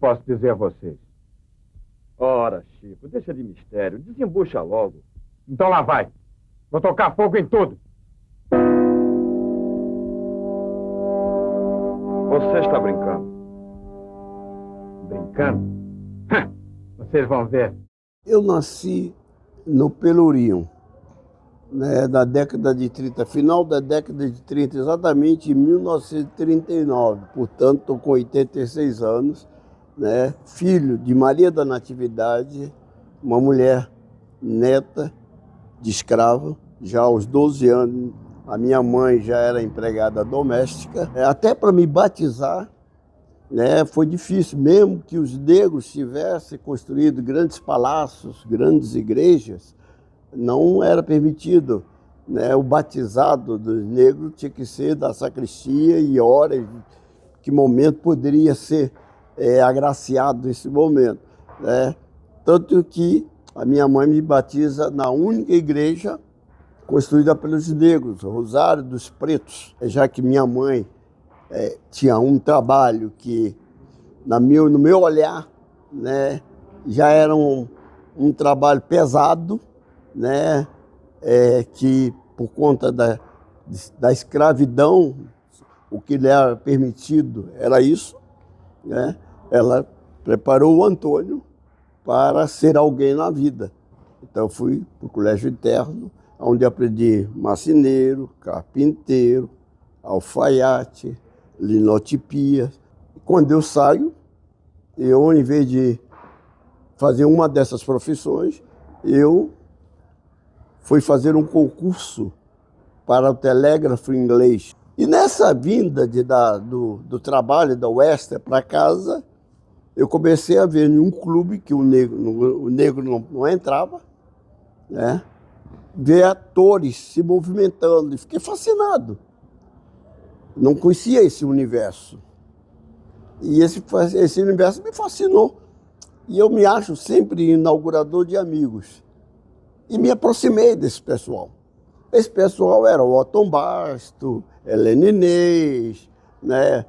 posso dizer a vocês. Ora, Chico, deixa de mistério. Desembucha logo. Então lá vai. Vou tocar fogo em tudo. Você está brincando. Brincando? Vocês vão ver. Eu nasci no Pelourinho, né, da década de 30, final da década de 30, exatamente em 1939. Portanto, estou com 86 anos, né, filho de Maria da Natividade, uma mulher neta de escravo. Já aos 12 anos, a minha mãe já era empregada doméstica. Até para me batizar, né, foi difícil, mesmo que os negros tivessem construído grandes palácios, grandes igrejas, não era permitido, né, o batizado dos negros tinha que ser da sacristia e horas, que momento poderia ser agraciado esse momento, né? Tanto que a minha mãe me batiza na única igreja construída pelos negros, Rosário dos Pretos, já que minha mãe tinha um trabalho que, no meu olhar, né, já era um trabalho pesado, né, que por conta da escravidão, o que lhe era permitido era isso, né? Ela preparou o Antônio para ser alguém na vida. Então eu fui para o colégio interno, onde aprendi marceneiro, carpinteiro, alfaiate, linotipia. Quando eu saio, eu, em vez de fazer uma dessas profissões, eu fui fazer um concurso para o telégrafo inglês. E nessa vinda do trabalho da Wester para casa, eu comecei a ver em um clube que o negro não entrava, né? Ver atores se movimentando, e fiquei fascinado. Não conhecia esse universo. E esse universo me fascinou. E eu me acho sempre inaugurador de amigos. E me aproximei desse pessoal. Esse pessoal era o Otton Basto, Helena Inês, né?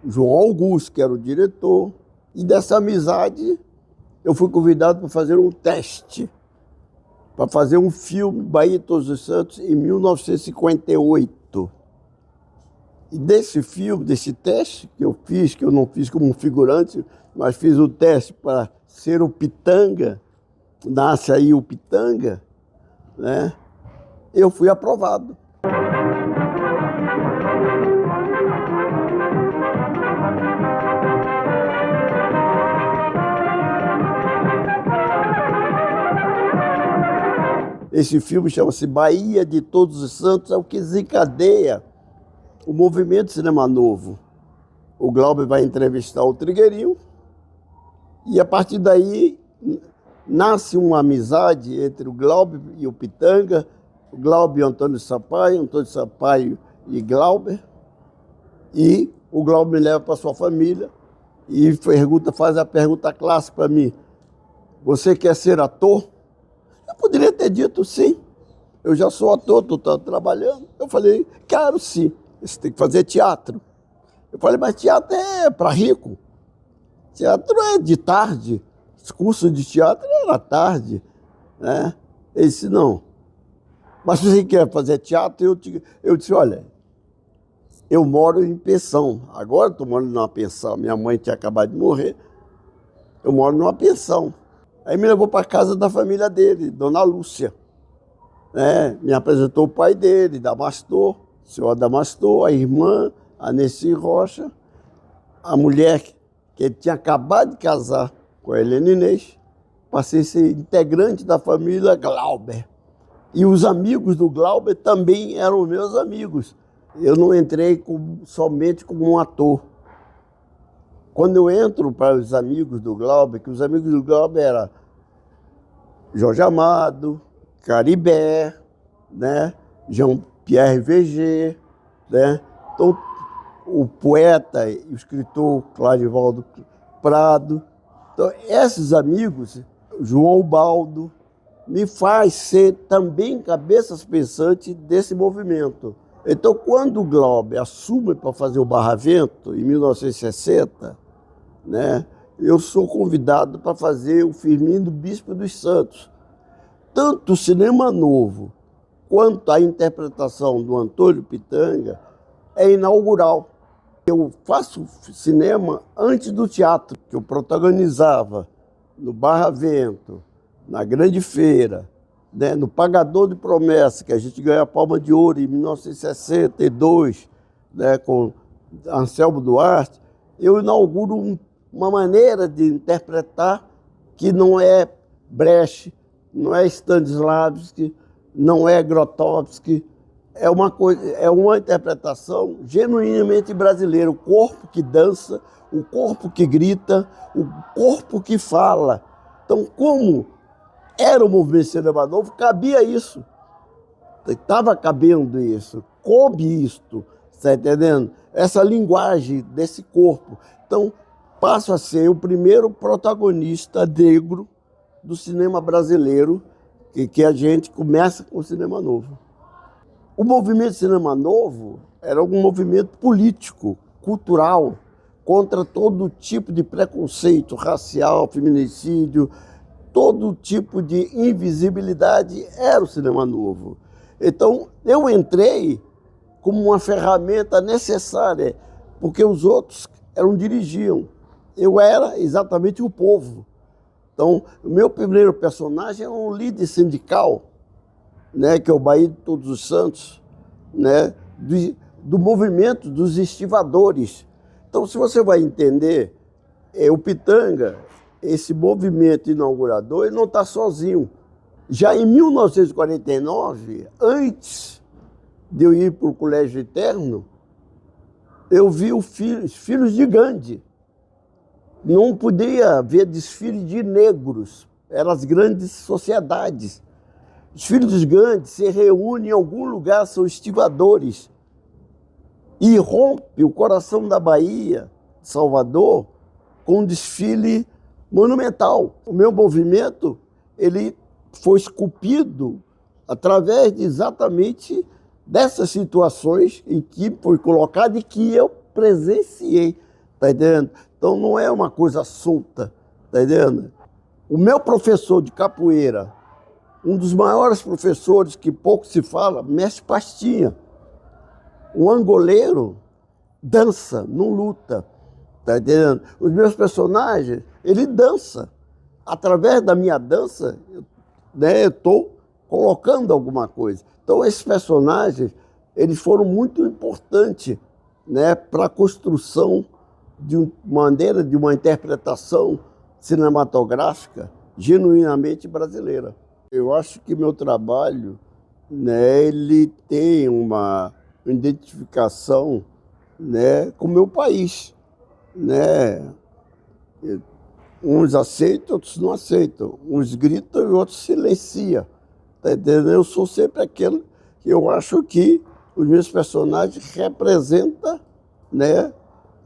João Augusto, que era o diretor. E dessa amizade, eu fui convidado para fazer um teste, para fazer um filme, Bahia de Todos os Santos, em 1958. E desse filme, desse teste que eu não fiz como figurante, mas fiz o teste para ser o Pitanga, nasce aí o Pitanga, né? Eu fui aprovado. Esse filme chama-se Bahia de Todos os Santos, é o que desencadeia o movimento Cinema Novo. O Glauber vai entrevistar o Trigueirinho e a partir daí nasce uma amizade entre o Glauber e o Pitanga, o Glauber e o Antônio Sampaio e Glauber, e o Glauber me leva para sua família e faz a pergunta clássica para mim: você quer ser ator? Eu poderia ter dito sim, eu já sou ator, estou trabalhando. Eu falei, quero sim, você tem que fazer teatro. Eu falei, mas teatro é para rico, teatro é de tarde, os cursos de teatro era à tarde, né? Ele disse, não, mas se você quer fazer teatro, eu disse, olha, eu moro em pensão, agora estou morando numa pensão, minha mãe tinha acabado de morrer, eu moro numa pensão. Aí me levou para a casa da família dele, Dona Lúcia, né? Me apresentou o pai dele, Damastor, o senhor Adamastor, a irmã, a Nessi Rocha, a mulher que ele tinha acabado de casar com a Helena Inês, passei a ser integrante da família Glauber. E os amigos do Glauber também eram meus amigos. Eu não entrei somente como um ator. Quando eu entro para os amigos do Glauber, que os amigos do Glauber eram Jorge Amado, Caribé, né? Jean-Pierre Verger, né? Então, o poeta e o escritor Clarivaldo Prado. Então, esses amigos, João Baldo, me faz ser também cabeças pensantes desse movimento. Então, quando o Glauber assume para fazer o Barravento, em 1960, né, eu sou convidado para fazer o Firmino Bispo dos Santos. Tanto o cinema novo quanto a interpretação do Antônio Pitanga é inaugural. Eu faço cinema antes do teatro, que eu protagonizava no Barra Vento, na Grande Feira, né, no Pagador de Promessa, que a gente ganhou a Palma de Ouro em 1962, né, com Anselmo Duarte. Eu inauguro uma maneira de interpretar que não é Brecht, não é Stanislavski, não é Grotowski, é uma interpretação genuinamente brasileira. O corpo que dança, o corpo que grita, o corpo que fala. Então, como era o movimento cinema novo, cabia isso. Estava cabendo isso, coube isto, está entendendo? Essa linguagem desse corpo. Então, passo a ser o primeiro protagonista negro do cinema brasileiro, que a gente começa com o cinema novo. O movimento cinema novo era um movimento político, cultural, contra todo tipo de preconceito racial, feminicídio, todo tipo de invisibilidade era o cinema novo. Então, eu entrei como uma ferramenta necessária, porque os outros dirigiam. Eu era exatamente o povo. Então, o meu primeiro personagem é um líder sindical, né, que é o Bahia de Todos os Santos, né, do movimento dos estivadores. Então, se você vai entender, o Pitanga, esse movimento inaugurador, ele não está sozinho. Já em 1949, antes de eu ir para o Colégio Eterno, eu vi os filhos de Gandhi. Não podia haver desfile de negros, eram as grandes sociedades. Os filhos de Gandhi se reúnem em algum lugar, são estivadores, e rompe o coração da Bahia, Salvador, com um desfile monumental. O meu movimento, ele foi esculpido através de exatamente dessas situações em que foi colocado e que eu presenciei, tá entendendo? Então não é uma coisa solta, tá entendendo? O meu professor de capoeira, um dos maiores professores que pouco se fala, mestre Pastinha, um angoleiro, dança, não luta, tá entendendo? Os meus personagens, ele dança. Através da minha dança, né, eu estou colocando alguma coisa. Então, esses personagens, eles foram muito importantes, né, para a construção de uma interpretação cinematográfica genuinamente brasileira. Eu acho que meu trabalho, né, ele tem uma identificação, né, com o meu país, né? Uns aceitam, outros não aceitam. Uns gritam e outros silenciam. Tá entendendo? Eu sou sempre aquele que eu acho que os meus personagens representam, né,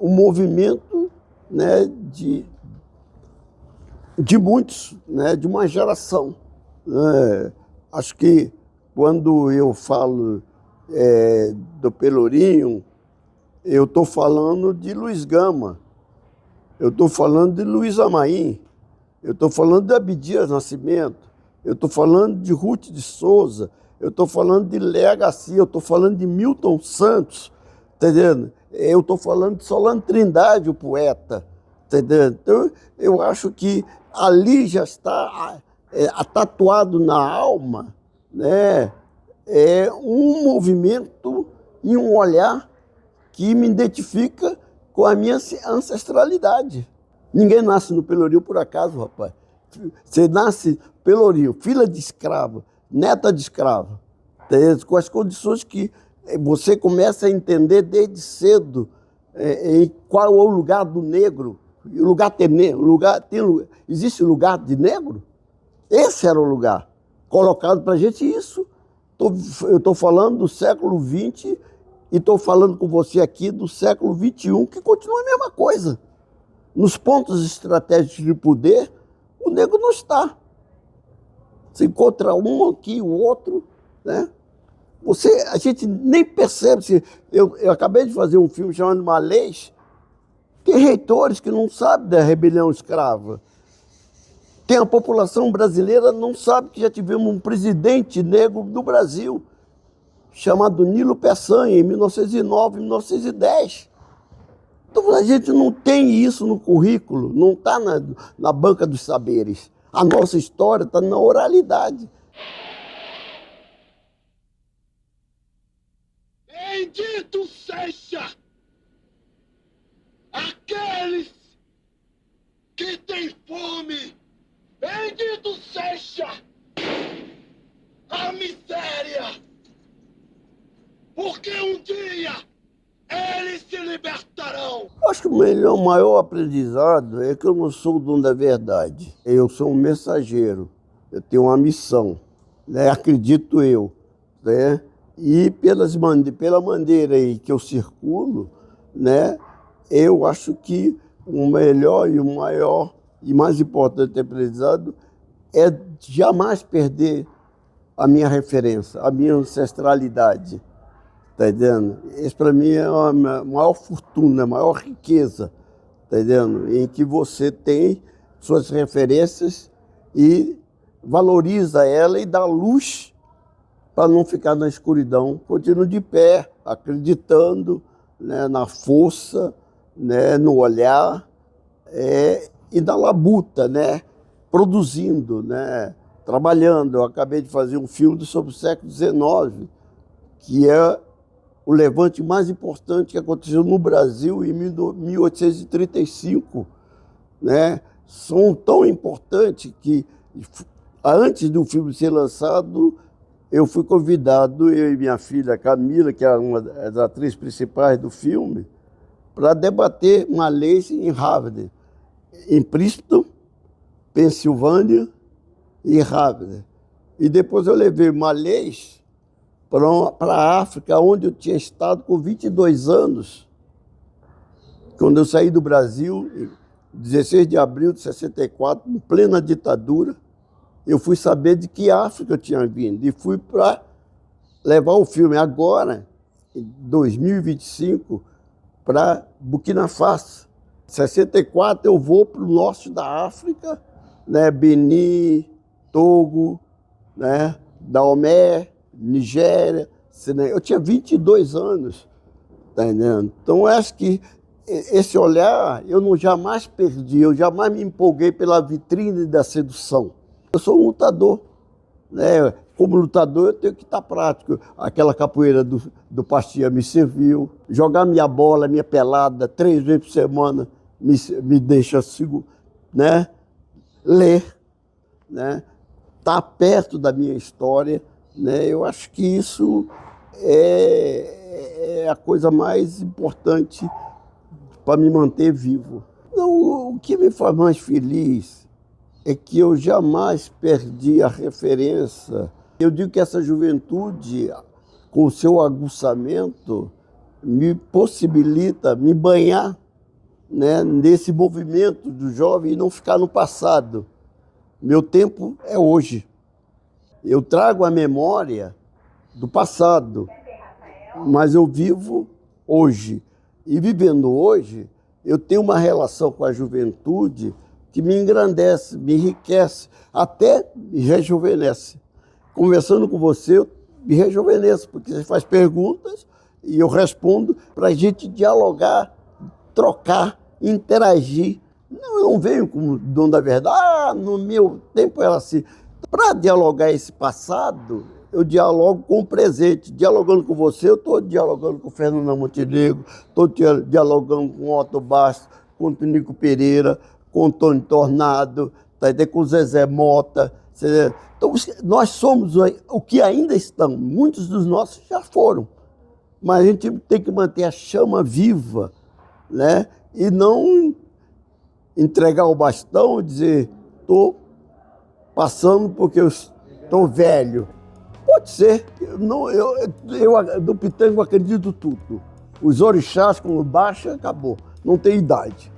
um movimento, né, de muitos, né, de uma geração. Acho que quando eu falo do Pelourinho, eu estou falando de Luiz Gama, eu estou falando de Luiz Amaim, eu estou falando de Abdias Nascimento, eu estou falando de Ruth de Souza, eu estou falando de Léa Garcia, eu estou falando de Milton Santos, tá entendendo? Eu estou falando de Solano Trindade, o poeta, tá entendendo? Então, eu acho que ali já está tatuado na alma, né, um movimento e um olhar que me identifica com a minha ancestralidade. Ninguém nasce no Pelourinho por acaso, rapaz. Você nasce Pelourinho, filha de escravo, neta de escravo, com as condições que você começa a entender desde cedo qual é o lugar do negro. O lugar tem negro, existe lugar de negro? Esse era o lugar colocado para a gente. Isso, eu estou falando do século XX e estou falando com você aqui do século XXI, que continua a mesma coisa. Nos pontos estratégicos de poder, o negro não está. Você encontra um aqui, o outro, né? A gente nem percebe. Eu acabei de fazer um filme chamado Malês, Tem reitores que não sabem da rebelião escrava. Tem a população brasileira que não sabe que já tivemos um presidente negro do Brasil, chamado Nilo Peçanha, em 1909, 1910. Então a gente não tem isso no currículo, não está na banca dos saberes. A nossa história está na oralidade. Bendito seja aqueles que têm fome, bendito seja a miséria, porque um dia eles se libertarão. Acho que o maior aprendizado é que eu não sou o dono da verdade. Eu sou um mensageiro, eu tenho uma missão, né? Acredito eu, né? E pela maneira aí que eu circulo, né? Eu acho que o melhor e o maior e mais importante aprendizado é jamais perder a minha referência, a minha ancestralidade. Tá entendendo? Isso para mim é a maior fortuna, a maior riqueza, tá entendendo? Em que você tem suas referências e valoriza ela e dá luz para não ficar na escuridão. Continuo de pé, acreditando, né, na força, né, no olhar e na labuta, né, produzindo, né, trabalhando. Eu acabei de fazer um filme sobre o século XIX, que é o levante mais importante que aconteceu no Brasil em 1835. Né? São tão importantes que, antes do filme ser lançado, eu fui convidado, eu e minha filha Camila, que é uma das atrizes principais do filme, para debater uma lei em Harvard, em Princeton, Pensilvânia e Harvard. E depois eu levei uma lei para a África, onde eu tinha estado com 22 anos. Quando eu saí do Brasil, 16 de abril de 64, em plena ditadura, eu fui saber de que África eu tinha vindo e fui para levar o filme agora, em 2025, para Burkina Faso. Em 64 eu vou para o norte da África, né, Benin, Togo, né, Daomé, Nigéria, Senegal. Eu tinha 22 anos, tá entendendo? Então, eu acho que esse olhar eu jamais perdi, eu jamais me empolguei pela vitrine da sedução. Eu sou um lutador, né? Como lutador eu tenho que estar prático. Aquela capoeira do Pastinha me serviu. Jogar minha bola, minha pelada 3 vezes por semana me deixa seguro, né? Ler, né? Estar perto da minha história, né? Eu acho que isso é a coisa mais importante para me manter vivo. Não, o que me faz mais feliz é que eu jamais perdi a referência. Eu digo que essa juventude, com o seu aguçamento, me possibilita me banhar, né, nesse movimento do jovem e não ficar no passado. Meu tempo é hoje. Eu trago a memória do passado, mas eu vivo hoje. E vivendo hoje, eu tenho uma relação com a juventude que me engrandece, me enriquece, até me rejuvenesce. Conversando com você, eu me rejuvenesço, porque você faz perguntas e eu respondo para a gente dialogar, trocar, interagir. Não, eu não venho como dono da verdade. Ah, no meu tempo era assim. Para dialogar esse passado, eu dialogo com o presente. Dialogando com você, eu estou dialogando com o Fernando Montenegro, estou dialogando com o Otto Bastos, com o Tonico Pereira, com o Tony Tornado, com o Zezé Mota. Então, nós somos o que ainda estão. Muitos dos nossos já foram. Mas a gente tem que manter a chama viva, né? E não entregar o bastão e dizer, estou passando porque eu estou velho. Pode ser. Do Pitanga eu acredito tudo. Os orixás, quando baixa, acabou. Não tem idade.